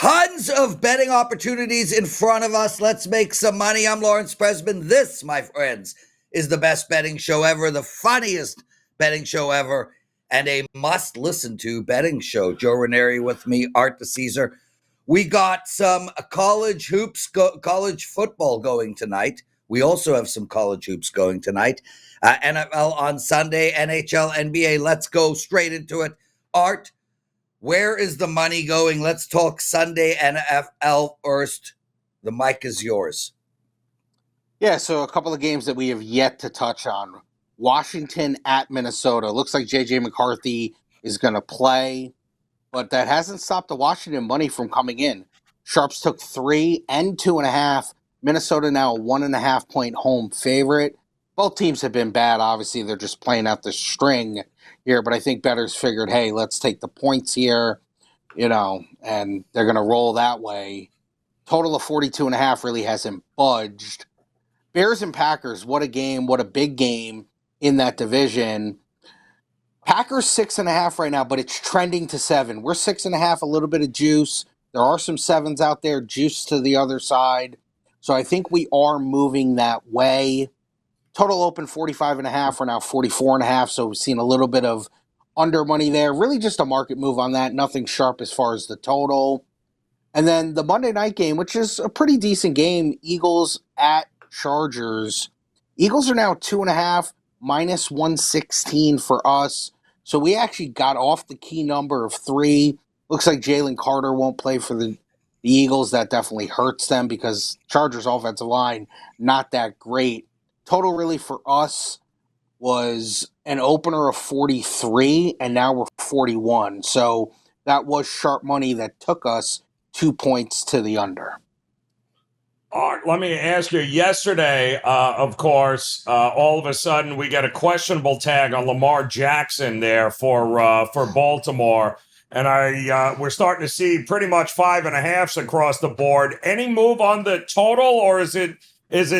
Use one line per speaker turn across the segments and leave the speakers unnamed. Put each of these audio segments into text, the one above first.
Tons of betting opportunities in front of us. Let's make some money. I'm Lawrence Presman. This, my friends, is the best betting show ever, the funniest betting show ever, and a must-listen-to betting show. Joe Raineri with me, Art DiCesare. We got some college football going tonight. We also have some college hoops going tonight. NFL on Sunday, NHL, NBA. Let's go straight into it. Art, where is the money going? Let's talk Sunday NFL first. The mic is yours.
Yeah, so a couple of games that we have yet to touch on. Washington at Minnesota. Looks like J.J. McCarthy is going to play, but that hasn't stopped the Washington money from coming in. Sharps took 3 and 2.5. Minnesota now a 1.5 point home favorite. Both teams have been bad. Obviously, they're just playing out the string here, but I think bettors figured, hey, let's take the points here, and they're going to roll that way. Total of 42.5 really hasn't budged. Bears and Packers, what a game, what a big game in that division. Packers 6.5 right now, but it's trending to 7. We're 6.5, a little bit of juice. There are some 7s out there, juice to the other side. So I think we are moving that way. Total open 45.5. We're now 44.5. So we've seen a little bit of under money there. Really just a market move on that. Nothing sharp as far as the total. And then the Monday night game, which is a pretty decent game. Eagles at Chargers. Eagles are now 2.5, minus 116 for us. So we actually got off the key number of 3. Looks like Jalen Carter won't play for the Eagles. That definitely hurts them because Chargers offensive line, not that great. Total really for us was an opener of 43, and now we're 41. So that was sharp money that took us 2 points to the under.
Art, let me ask you, yesterday, of course, all of a sudden we get a questionable tag on Lamar Jackson there for Baltimore. And we're starting to see pretty much 5.5s across the board. Any move on the total, or is it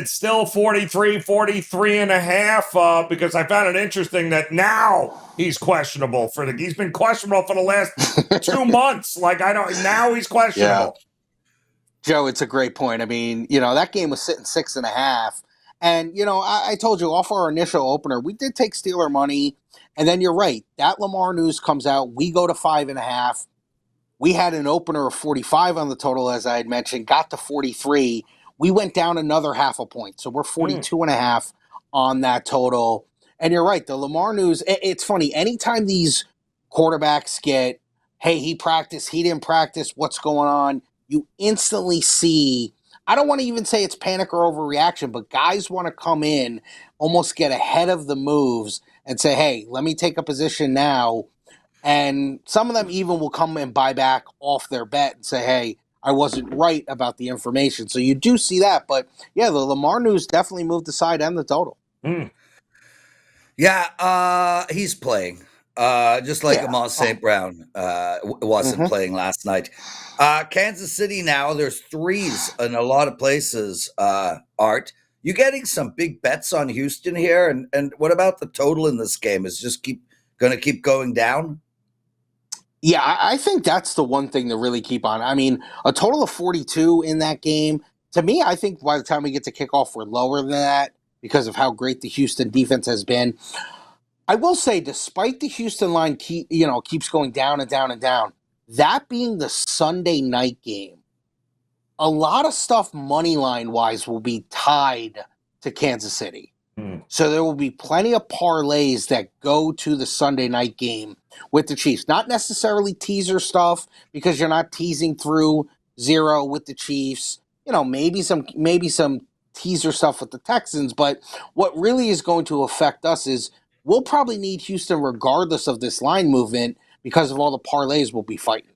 still 43.5? Because I found it interesting that now he's questionable he's been questionable for the last 2 months. Now he's questionable.
Yeah. Joe, it's a great point. I mean, that game was sitting 6.5. And, I told you off our initial opener, we did take Steeler money. And then you're right. That Lamar news comes out. We go to 5.5. We had an opener of 45 on the total, as I had mentioned, got to 43. We went down another 0.5 point. So we're 42.5 on that total. And you're right. The Lamar news, it's funny. Anytime these quarterbacks get, hey, he practiced, he didn't practice, what's going on? You instantly see, I don't want to even say it's panic or overreaction, but guys want to come in, almost get ahead of the moves and say, hey, let me take a position now. And some of them even will come and buy back off their bet and say, hey, I wasn't right about the information. So you do see that. But, yeah, the Lamar news definitely moved the side and the total.
Yeah, he's playing. Just like Amon St. Brown wasn't playing last night. Kansas City now, there's 3s in a lot of places, Art. You getting some big bets on Houston here? And what about the total in this game? Is just going to keep going down?
Yeah, I think that's the one thing to really keep on. I mean, a total of 42 in that game. To me, I think by the time we get to kickoff, we're lower than that because of how great the Houston defense has been. I will say, despite the Houston line keeps going down and down and down, that being the Sunday night game, a lot of stuff money line wise will be tied to Kansas City. So there will be plenty of parlays that go to the Sunday night game with the Chiefs. Not necessarily teaser stuff because you're not teasing through 0 with the Chiefs. Maybe some teaser stuff with the Texans. But what really is going to affect us is we'll probably need Houston regardless of this line movement because of all the parlays we'll be fighting.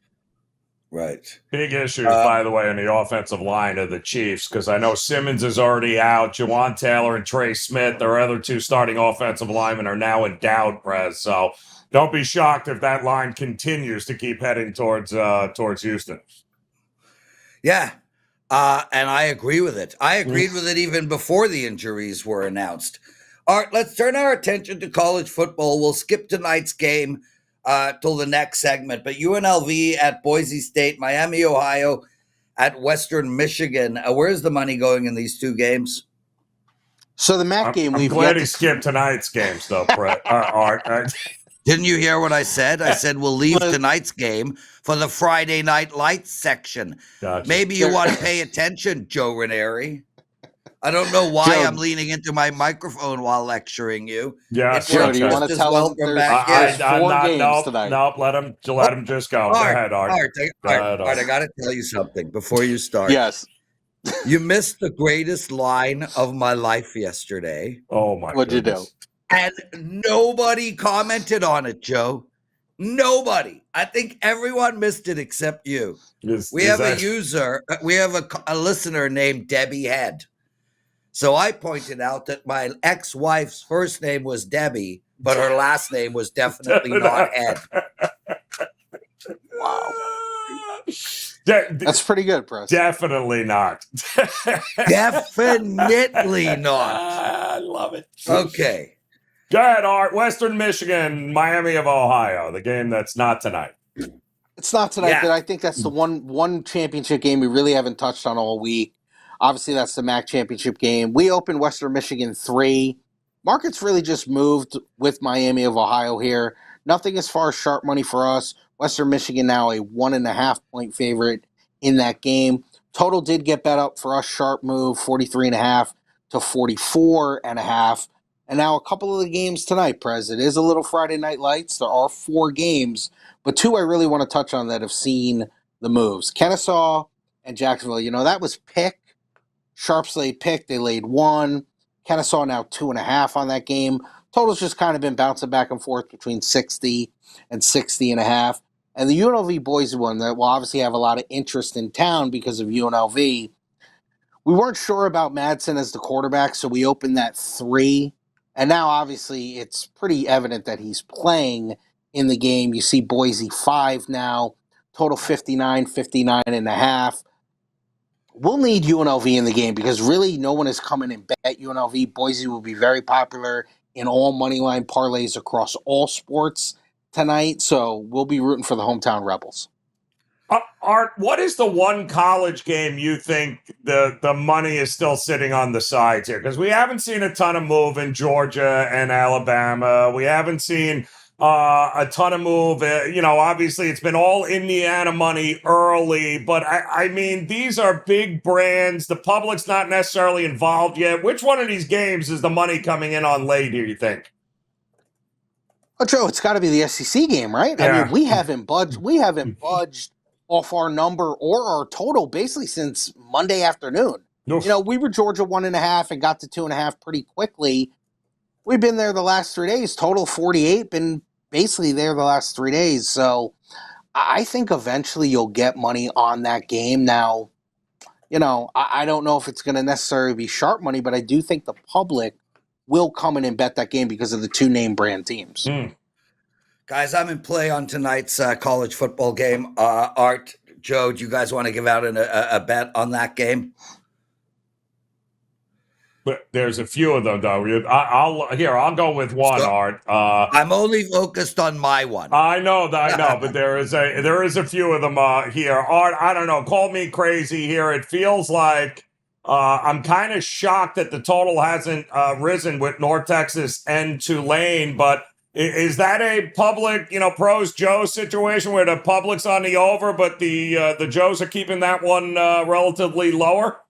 Right.
Big issues, by the way, in the offensive line of the Chiefs, because I know Simmons is already out. Jawan Taylor and Trey Smith, their other 2 starting offensive linemen, are now in doubt, Prez. So don't be shocked if that line continues to keep heading towards Houston.
Yeah, and I agree with it. I agreed with it even before the injuries were announced. All right, let's turn our attention to college football. We'll skip tonight's game. till the next segment. But UNLV at Boise State, Miami, Ohio at Western Michigan. Where's the money going in these two games?
So the MAC game,
I'm glad he skipped tonight's games, though, Art.
Didn't you hear what I said? I said we'll leave tonight's game for the Friday Night Lights section.
Gotcha.
Maybe you want to pay attention, Joe Raineri. I don't know why
Joe,
I'm leaning into my microphone while lecturing you.
Yes,
Joe, do you want to tell them there's four games tonight?
Nope, let him just go. Go ahead, Art.
Art, I got to tell you something before you start.
Yes.
You missed the greatest line of my life yesterday.
Oh, my
What'd
goodness.
you do?
And nobody commented on it, Joe. Nobody. I think everyone missed it except you. We have a listener named Debbie Head. So I pointed out that my ex-wife's first name was Debbie, but her last name was definitely not Head.
Wow. That's pretty good, Prez.
Definitely not.
Definitely not.
I love it.
Okay.
Go ahead, Art. Western Michigan, Miami of Ohio, the game that's not tonight.
It's not tonight, but I think that's the one championship game we really haven't touched on all week. Obviously, that's the MAC championship game. We opened Western Michigan 3. Markets really just moved with Miami of Ohio here. Nothing as far as sharp money for us. Western Michigan now a 1.5 point favorite in that game. Total did get bet up for us. Sharp move, 43.5 to 44.5. And now a couple of the games tonight, Prez. It is a little Friday Night Lights. There are 4 games, but 2 I really want to touch on that have seen the moves. Kennesaw and Jacksonville. That was pick. Sharps laid pick. They laid 1. Kennesaw now 2.5 on that game. Total's just kind of been bouncing back and forth between 60 and 60.5. And the UNLV Boise one that will obviously have a lot of interest in town because of UNLV. We weren't sure about Madsen as the quarterback, so we opened that 3. And now, obviously, it's pretty evident that he's playing in the game. You see Boise 5 now, total 59.5. We'll need UNLV in the game because really no one is coming and bet UNLV. Boise will be very popular in all moneyline parlays across all sports tonight. So we'll be rooting for the hometown Rebels.
Art, what is the one college game you think the money is still sitting on the sides here? Because we haven't seen a ton of move in Georgia and Alabama. We haven't seen a ton of move. Obviously it's been all Indiana money early, but I mean, these are big brands. The public's not necessarily involved yet. Which one of these games is the money coming in on late, do you think?
Oh, Joe, it's got to be the SEC game, right?
Yeah.
I mean, we haven't budged off our number or our total basically since Monday afternoon.
Oof.
We were Georgia 1.5 and got to 2.5 pretty quickly. We've been there the last 3 days. Total 48, been basically there the last 3 days. So I think eventually you'll get money on that game. Now, I don't know if it's going to necessarily be sharp money, but I do think the public will come in and bet that game because of the 2 name brand teams.
Guys, I'm in play on tonight's college football game. Art, Joe, do you guys want to give out a bet on that game?
But there's a few of them, though. I'll go with one, Art.
I'm only focused on my one.
I know, but there is a few of them here. Art, I don't know. Call me crazy here. It feels like I'm kind of shocked that the total hasn't risen with North Texas and Tulane, but is that a public, pros Joe situation where the public's on the over, but the Joes are keeping that one relatively lower?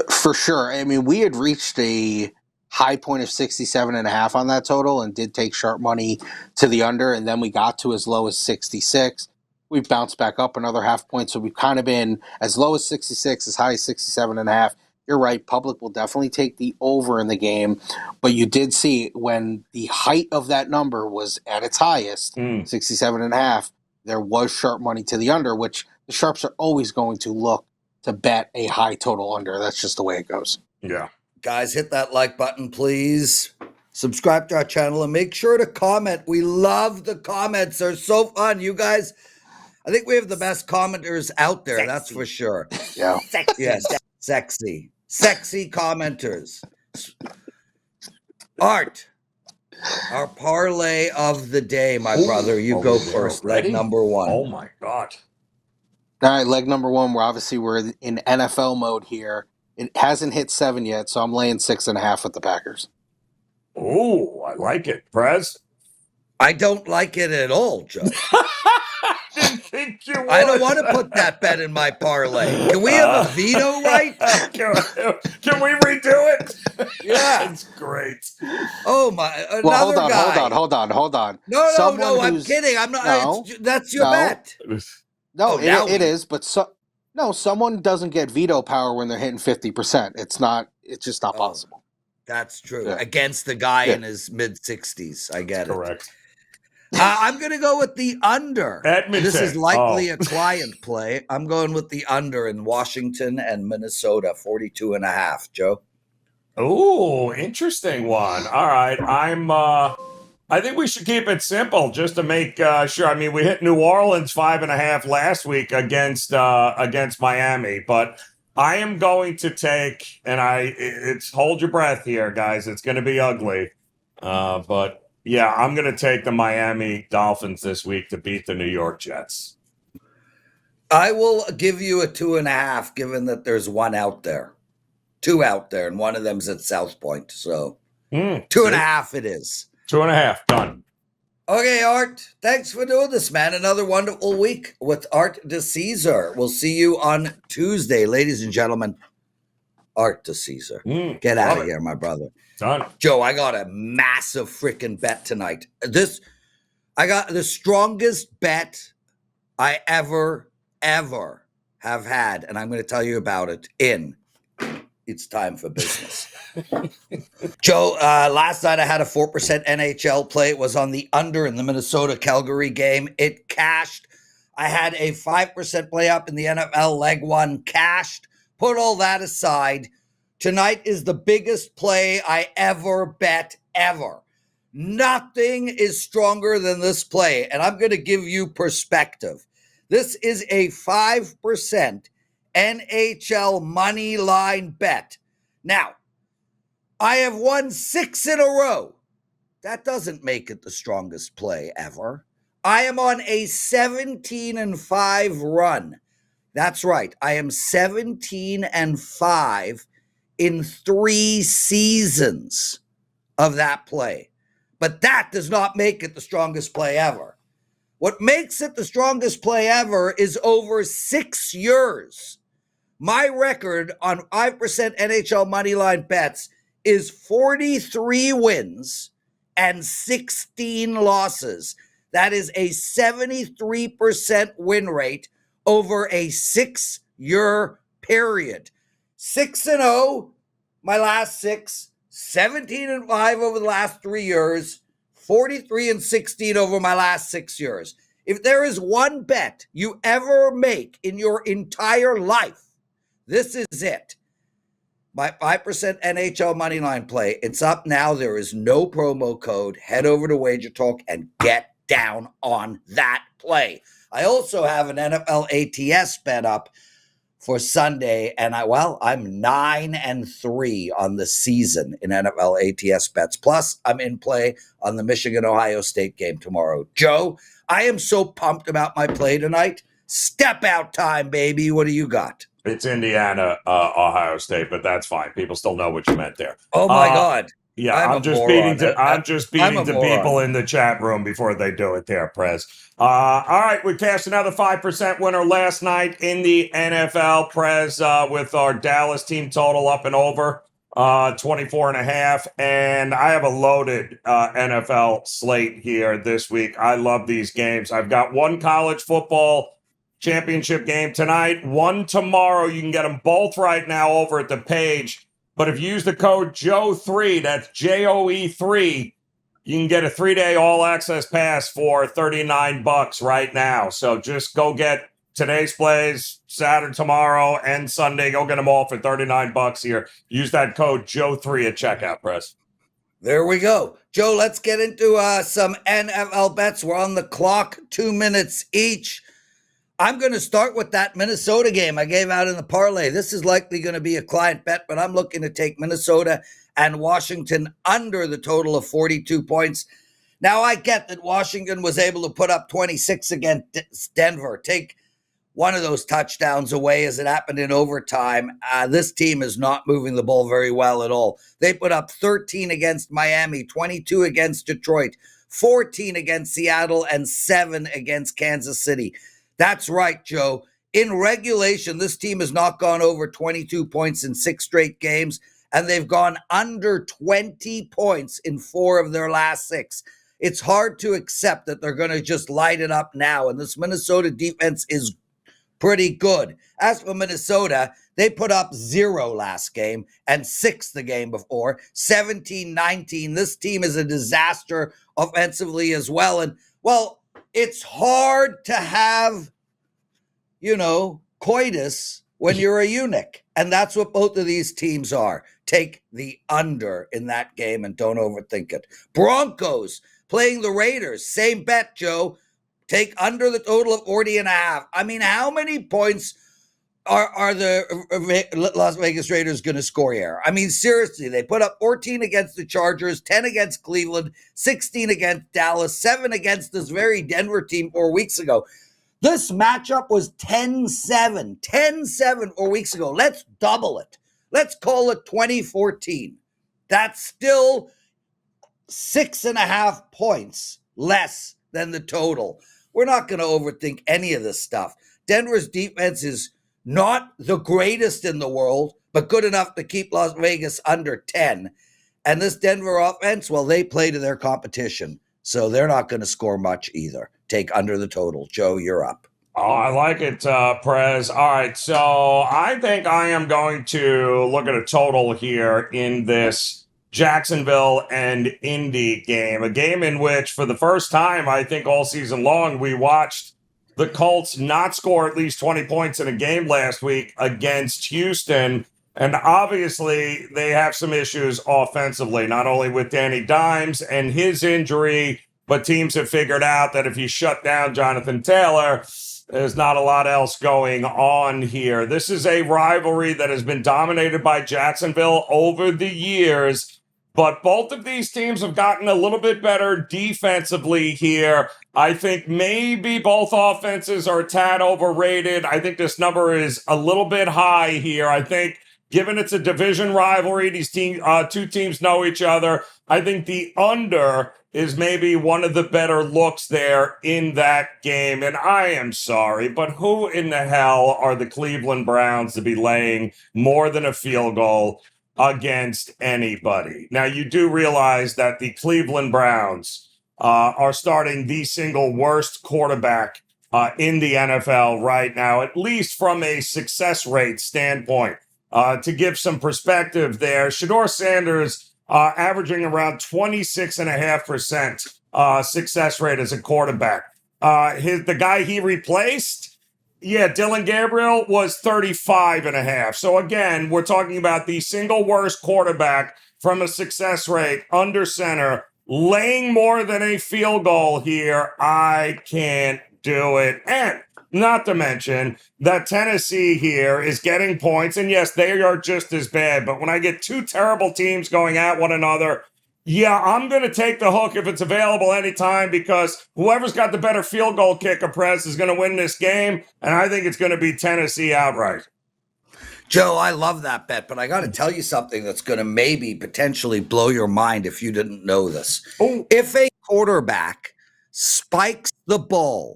For sure. I mean, we had reached a high point of 67.5 on that total and did take sharp money to the under, and then we got to as low as 66. We've bounced back up another half point, so we've kind of been as low as 66, as high as 67.5. You're right, public will definitely take the over in the game, but you did see when the height of that number was at its highest, 67.5, there was sharp money to the under, which the sharps are always going to look to bet a high total under. That's just the way it goes.
Yeah.
Guys, hit that like button, please. Subscribe to our channel and make sure to comment. We love the comments. They're so fun. You guys, I think we have the best commenters out there. Sexy. That's for sure.
Yeah.
Sexy. Yes. Sexy commenters. Art, Our parlay of the day, my
Ooh,
brother. You
are
go
we there
first. Leg
already?
number one.
Oh my God.
All right, leg number one. We're in NFL mode here. It hasn't hit 7 yet, so I'm laying 6.5 with the Packers.
Ooh, I like it. Prez?
I don't like it at all, Joe.
Didn't think you would.
I don't want to put that bet in my parlay. Can we have a veto right?
Can we redo it?
Yeah.
It's great.
Oh my! Another
Well, hold on,
guy.
hold on.
No. I'm kidding. I'm not.
No,
That's your
no.
bet.
No,
Oh, now
it is, but someone doesn't get veto power when they're hitting 50%. It's just not
Oh.
possible.
That's true.
Yeah.
Against the guy
Yeah.
in his mid-60s. I get
Correct.
it. I'm going to go with the under.
Edmonton.
This is likely a client play. I'm going with the under in Washington and Minnesota, 42.5. Joe?
Ooh, interesting one. All right. I think we should keep it simple just to make sure. I mean, we hit New Orleans 5.5 last week against Miami, but I am going to take, and it's hold your breath here, guys. It's going to be ugly. But yeah, I'm going to take the Miami Dolphins this week to beat the New York Jets.
I will give you a 2.5, given that there's one out there. Two out there, and one of them's at South Point. So 2.5 it is.
2.5, done.
Okay, Art, thanks for doing this, man. Another wonderful week with Art DiCesare. We'll see you on Tuesday, ladies and gentlemen. Art DiCesare. Get out of here, my brother.
Done.
Joe, I got a massive freaking bet tonight. I got the strongest bet I ever have had, and I'm going to tell you about it in It's Time for Business. Joe, last night I had a 4% NHL play. It was on the under in the Minnesota-Calgary game. It cashed. I had a 5% play up in the NFL leg one, cashed. Put all that aside. Tonight is the biggest play I ever bet ever. Nothing is stronger than this play, and I'm going to give you perspective. This is a 5% NHL money line bet. Now, I have won 6 in a row. That doesn't make it the strongest play ever. I am on a 17-5 run. That's right. I am 17-5 in 3 seasons of that play. But that does not make it the strongest play ever. What makes it the strongest play ever is over 6 years. My record on 5% NHL moneyline bets is 43 wins and 16 losses. That is a 73% win rate over a 6-year period. 6-0, my last 6, 17-5 over the last 3 years, 43-16 over my last 6 years. If there is one bet you ever make in your entire life, this is it. My 5% NHL moneyline play. It's up now. There is no promo code. Head over to WagerTalk and get down on that play. I also have an NFL ATS bet up for Sunday, and I'm 9-3 on the season in NFL ATS bets. Plus, I'm in play on the Michigan-Ohio State game tomorrow. Joe, I am so pumped about my play tonight. Step out time, baby. What do you got?
It's Indiana, Ohio State, but that's fine. People still know what you meant there.
Oh my God.
Yeah, I'm just beating to
moron.
people in the chat room before they do it there, Prez. All right, we cashed another 5% winner last night in the NFL, Prez, with our Dallas team total up and over 24.5. And I have a loaded NFL slate here this week. I love these games. I've got one college football championship game tonight, one tomorrow. You can get them both right now over at the page. But if you use the code JOE3, that's JOE3, you can get a 3-day all-access pass for $39 right now. So just go get today's plays, Saturday, tomorrow, and Sunday. Go get them all for $39 here. Use that code JOE3 at checkout, Press.
There we go. Joe, let's get into some NFL bets. We're on the clock, 2 minutes each. I'm going to start with that Minnesota game I gave out in the parlay. This is likely going to be a client bet, but I'm looking to take Minnesota and Washington under the total of 42 points. Now, I get that Washington was able to put up 26 against Denver. Take one of those touchdowns away as it happened in overtime. This team is not moving the ball very well at all. They put up 13 against Miami, 22 against Detroit, 14 against Seattle, and 7 against Kansas City. That's right, Joe. In regulation, this team has not gone over 22 points in 6 straight games, and they've gone under 20 points in 4 of their last 6. It's hard to accept that they're going to just light it up now, and this Minnesota defense is pretty good. As for Minnesota, they put up 0 last game and 6 the game before, 17-19. This team is a disaster offensively as well. And, well, it's hard to have, coitus when you're a eunuch. And that's what both of these teams are. Take the under in that game and don't overthink it. Broncos playing the Raiders. Same bet, Joe. Take under the total of 40.5. I mean, how many points are the Las Vegas Raiders going to score here? I mean, seriously, they put up 14 against the Chargers, 10 against Cleveland, 16 against Dallas, 7 against this very Denver team 4 weeks ago. This matchup was 10-7. 10-7 4 weeks ago. Let's double it. Let's call it 2014. That's still 6.5 points less than the total. We're not going to overthink any of this stuff. Denver's defense is not the greatest in the world, but good enough to keep Las Vegas under 10. And this Denver offense, well, they play to their competition, so they're not going to score much either. Take under the total. Joe, you're up.
Oh, I like it, Prez. All right, so I think I am going to look at a total here in this Jacksonville and Indy game, a game in which, for the first time, I think all season long, we watched the Colts not score at least 20 points in a game last week against Houston. And obviously, they have some issues offensively, not only with Danny Dimes and his injury, but teams have figured out that if you shut down Jonathan Taylor, there's not a lot else going on here. This is a rivalry that has been dominated by Jacksonville over the years, but both of these teams have gotten a little bit better defensively here. I think maybe both offenses are a tad overrated. I think this number is a little bit high here. I think given it's a division rivalry, these two teams know each other. I think the under is maybe one of the better looks there in that game. And I am sorry, but who in the hell are the Cleveland Browns to be laying more than a field goal against anybody? Now, you do realize that the Cleveland Browns are starting the single worst quarterback in the NFL right now, at least from a success rate standpoint. To give some perspective there, Shedeur Sanders averaging around 26.5% success rate as a quarterback. The guy he replaced, Dylan Gabriel, was 35.5. So again, we're talking about the single worst quarterback from a success rate under center, laying more than a field goal here. I can't do it. And not to mention that Tennessee here is getting points, and yes, they are just as bad. But when I get two terrible teams going at one another, I'm going to take the hook if it's available anytime, because whoever's got the better field goal kicker, Press, is going to win this game, and I think it's going to be Tennessee outright.
Joe, I love that bet, but I got to tell you something that's going to maybe potentially blow your mind if you didn't know this.
Oh.
If a quarterback spikes the ball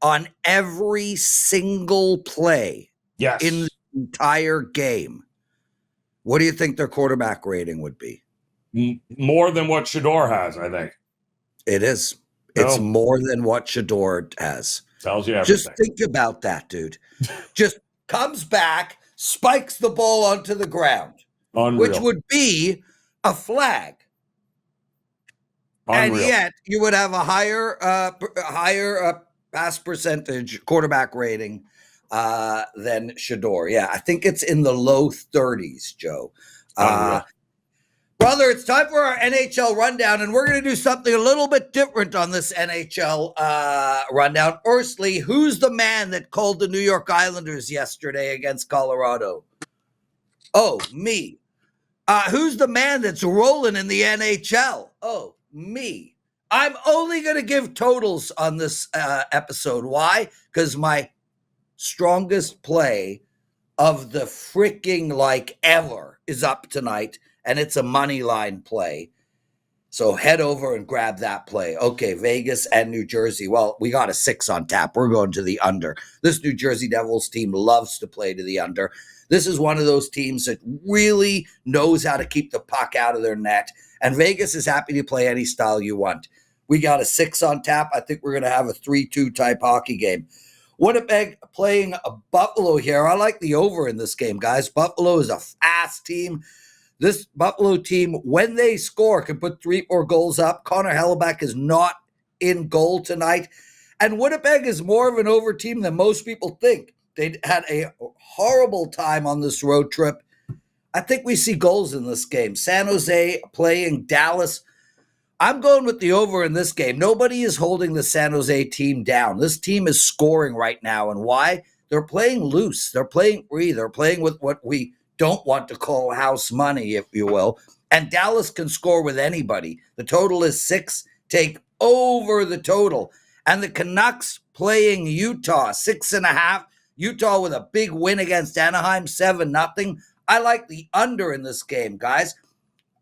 on every single play in the entire game, what do you think their quarterback rating would be?
More than what Shedeur has, I think.
It is. It's more than what Shedeur has.
Tells you everything.
Just think about that, dude. Just comes back, spikes the ball onto the ground, which would be a flag.
Unreal.
And yet you would have a higher pass percentage quarterback rating than Shedeur. Yeah, I think it's in the low 30s, Joe. Brother, it's time for our NHL rundown, and we're going to do something a little bit different on this NHL rundown. Firstly, who's the man that called the New York Islanders yesterday against Colorado? Oh, me. Who's the man that's rolling in the NHL? Oh, me. I'm only going to give totals on this episode. Why? Because my strongest play of the freaking ever is up tonight, and it's a money line play. So head over and grab that play. Okay, Vegas and New Jersey. Well, we got a 6 on tap. We're going to the under. This New Jersey Devils team loves to play to the under. This is one of those teams that really knows how to keep the puck out of their net. And Vegas is happy to play any style you want. We got a 6 on tap. I think we're going to have a 3-2 type hockey game. Winnipeg playing a Buffalo here. I like the over in this game, guys. Buffalo is a fast team. This Buffalo team, when they score, can put 3-4 goals up. Connor Hellebuck is not in goal tonight. And Winnipeg is more of an over team than most people think. They had a horrible time on this road trip. I think we see goals in this game. San Jose playing Dallas. I'm going with the over in this game. Nobody is holding the San Jose team down. This team is scoring right now. And why? They're playing loose. They're playing free. They're playing with what we don't want to call house money, if you will. And Dallas can score with anybody. The total is 6. Take over the total. And the Canucks playing Utah, 6.5. Utah with a big win against Anaheim, 7-0. I like the under in this game, guys.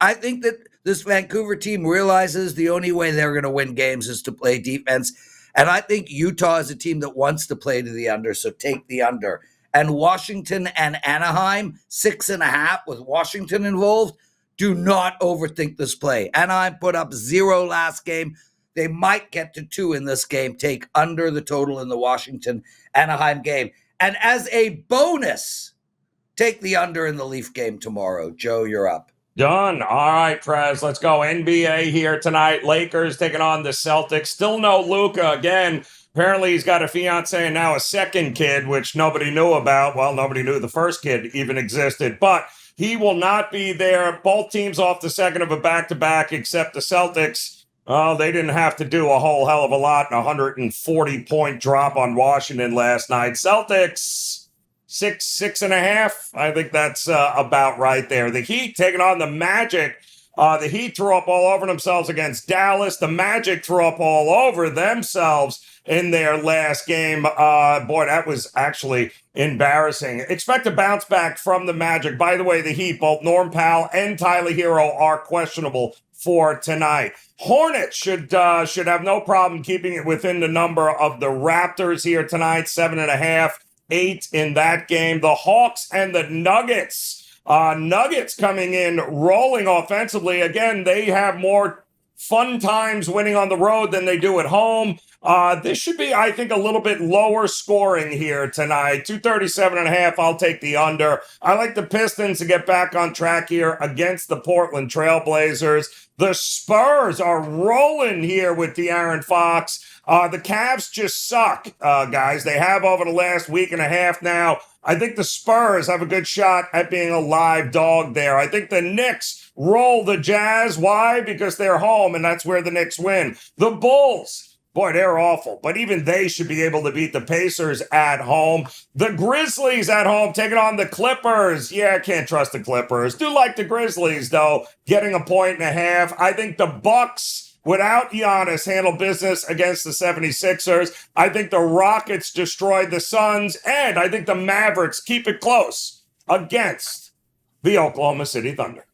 I think that this Vancouver team realizes the only way they're going to win games is to play defense. And I think Utah is a team that wants to play to the under, so take the under. And Washington and Anaheim, 6.5 with Washington involved. Do not overthink this play. Anaheim put up 0 last game. They might get to 2 in this game. Take under the total in the Washington-Anaheim game. And as a bonus, take the under in the Leaf game tomorrow. Joe, you're up.
Done. All right, Prez, let's go. NBA here tonight. Lakers taking on the Celtics. Still no Luka again. Apparently he's got a fiance and now a second kid, which nobody knew about. Well, nobody knew the first kid even existed, but he will not be there. Both teams off the second of a back-to-back, except the Celtics. Oh, they didn't have to do a whole hell of a lot. A 140-point drop on Washington last night. Celtics, 6.5. I think that's about right there. The Heat taking on the Magic. The Heat threw up all over themselves against Dallas. The Magic threw up all over themselves in their last game. Boy, that was actually embarrassing. Expect a bounce back from the Magic. By the way, the Heat, both Norm Powell and Tyler Hero are questionable for tonight. Hornets should have no problem keeping it within the number of the Raptors here tonight, 7.5, 8 in that game. The Hawks and the Nuggets. Nuggets coming in, rolling offensively. Again, they have more fun times winning on the road than they do at home. This should be, I think, a little bit lower scoring here tonight. 237.5, I'll take the under. I like the Pistons to get back on track here against the Portland Trailblazers. The Spurs are rolling here with De'Aaron Fox. The Cavs just suck, guys. They have over the last week and a half now. I think the Spurs have a good shot at being a live dog there. I think the Knicks roll the Jazz. Why? Because they're home, and that's where the Knicks win. The Bulls, boy, they're awful, but even they should be able to beat the Pacers at home. The Grizzlies at home taking on the Clippers. Yeah, I can't trust the Clippers. Do like the Grizzlies, though, getting 1.5. I think the Bucks, without Giannis, handle business against the 76ers. I think the Rockets destroyed the Suns, and I think the Mavericks keep it close against the Oklahoma City Thunder.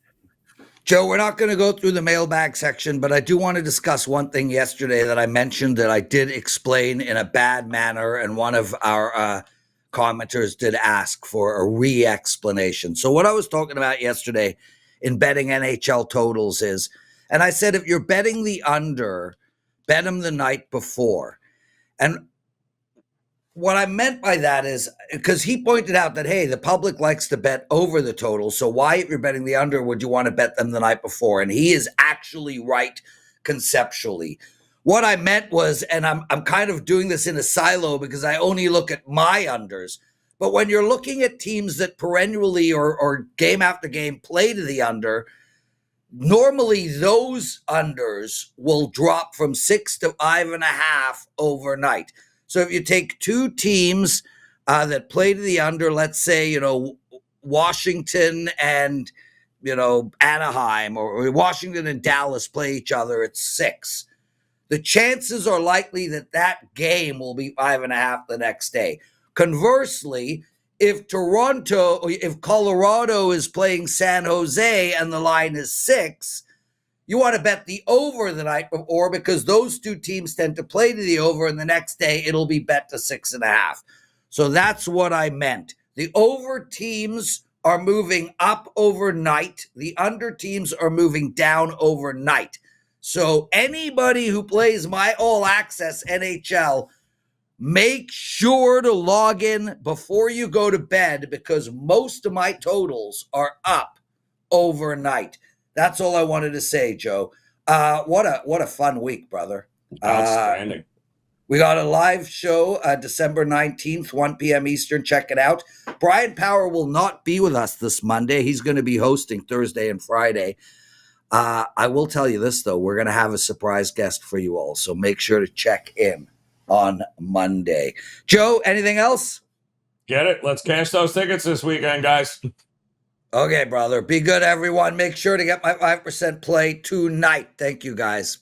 Joe, we're not going to go through the mailbag section, but I do want to discuss one thing yesterday that I mentioned that I did explain in a bad manner, and one of our commenters did ask for a re-explanation. So what I was talking about yesterday in betting NHL totals is, and I said, if you're betting the under, bet them the night before. And what I meant by that is, because he pointed out that, hey, the public likes to bet over the total. So why, if you're betting the under, would you want to bet them the night before? And he is actually right conceptually. What I meant was, and I'm kind of doing this in a silo because I only look at my unders. But when you're looking at teams that perennially or game after game play to the under, normally those unders will drop from 6 to 5.5 overnight. So if you take two teams that play to the under, let's say, Washington and, Anaheim, or Washington and Dallas play each other at 6. The chances are likely that game will be 5.5 the next day. Conversely, if Colorado is playing San Jose and the line is 6, you want to bet the over the night before, because those two teams tend to play to the over, and the next day it'll be bet to 6.5. So that's what I meant. The over teams are moving up overnight. The under teams are moving down overnight. So anybody who plays my All Access NHL, make sure to log in before you go to bed, because most of my totals are up overnight. That's all I wanted to say, Joe. What a fun week, brother.
Outstanding.
We got a live show December 19th, 1 p.m. Eastern. Check it out. Brian Power will not be with us this Monday. He's going to be hosting Thursday and Friday. I will tell you this, though. We're going to have a surprise guest for you all, so make sure to check in on Monday. Joe, anything else?
Get it? Let's cash those tickets this weekend, guys.
Okay, brother. Be good, everyone. Make sure to get my 5% play tonight. Thank you, guys.